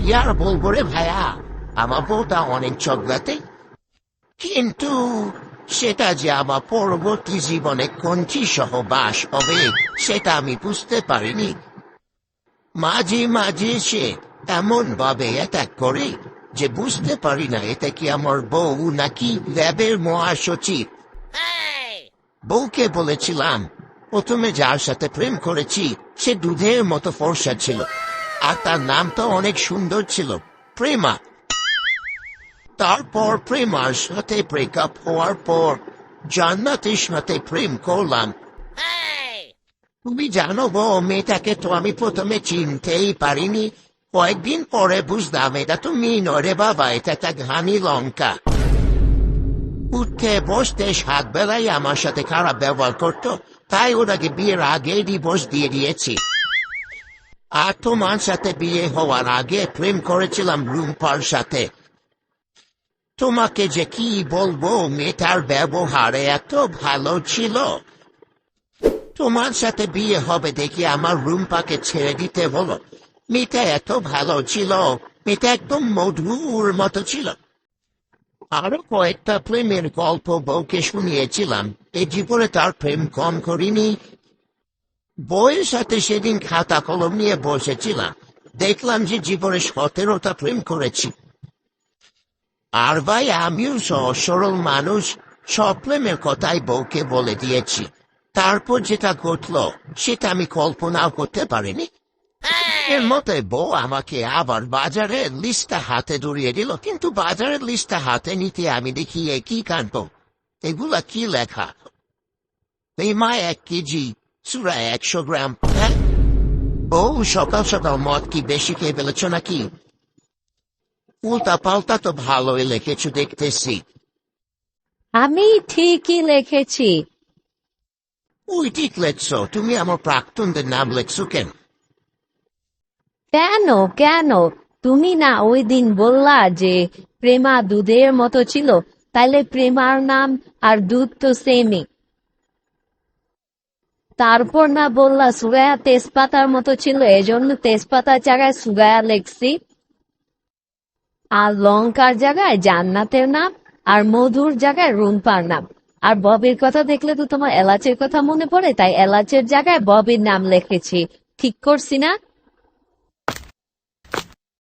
ইয়ার বলবো রে ভাইয়া, আমার বউটা অনেক চকলাতে, কিন্তু সেটা যে আমার পরবর্তী জীবনে কঞ্চি সহ বাস হবে সেটা আমি বুঝতে পারিনি। মাঝে মাঝে সে এমন ভাবে অ্যাটাক করে যে বুঝতে পারি না এটা কি আমার বউ নাকি ল্যাবের মহাসচিব। বউকে বলেছিলাম প্রথমে যার সাথে প্রেম করেছি সে দুধের মতো ফর্সা ছিল, আর তার নাম তো অনেক সুন্দর ছিল, প্রেমা। তারপর প্রেমার সাথে ব্রেকআপ হওয়ার পর জান্নাতের সাথে প্রেম করলাম। তুমি জানো গো, মেয়েটাকে তো আমি প্রথমে চিনতেই পারিনি। কয়েকদিন পরে বুঝলাম এটা তো মেয়ে নয় রে বাবা, এটা একটা ঘানি লঙ্কা। উঠতে বসতে সাত বেলায় আমার সাথে খারাপ ব্যবহার করতো, তাই ওনাকে বিয়ের আগে ডিভোর্স দিয়ে দিয়েছি। আর তোমার সাথে বিয়ে হওয়ার আগে প্রেম করেছিলাম রুম্পার সাথে। তোমাকে যে কি বলবো, মেয়েটার ব্যবহার এত ভালো ছিল। তোমার সাথে বিয়ে হবে দেখি আমার রুম্পাকে ছেড়ে দিতে বলো। মেয়েটা এত ভালো ছিল, মেয়েটা একদম মধুর মতো ছিল। আরো কয়েকটা প্রেমের গল্প বউকে শুনিয়েছিলাম, এই জীবনে তার প্রেম কম করিনি। বউয়ের সাথে সেদিন খাতা কলম নিয়ে বসেছিলাম, দেখলাম যে জীবনে 17টা প্রেম করেছি। আর ভাই আমিও সহজ সরল মানুষ, সব প্রেমের কথাই বউকে বলে দিয়েছি। তারপর যেটা ঘটলো সেটা আমি কল্পনাও করতে পারিনি। এর মতে বউ আমাকে আবার বাজারের লিস্টটা হাতে ধরিয়ে দিল, কিন্তু বাজারের লিস্টটা হাতে নিতে আমি দেখি কি কাণ্ড, এগুলা কি লেখা? এই মা 1 কেজি, চূড়া 100 গ্রাম। হ্যাঁ, বউ সকাল সকাল মদ কি বেশি খেয়ে ফেলেছ নাকি? উল্টা পাল্টা তো ভালোই লিখেছো দেখতেছি। আমি ঠিকই লিখেছি। ওই ঠিক লেখছো, তুমি আমার প্রাক্তনদের নাম লেখছো কেন? কেন কেন? তুমি না ওই দিন বললা যে প্রেমা দুধের মতো ছিল, তাইলে প্রেমার নাম আর দুধ তো সেমই। তারপর না বললা সুগায়া তেজপাতার মতো ছিল, এজন্য তেজপাতার জায়গায় সুগায়া লেখছি। আর লঙ্কার জায়গায় জান্নাতের নাম, আর মধুর জায়গায় রুম্পার নাম। আর ববির কথা দেখলে তো তোমার এলাচের কথা মনে পড়ে, তাই এলাচের জায়গায় ববির নাম লিখেছি। ঠিক করছি না?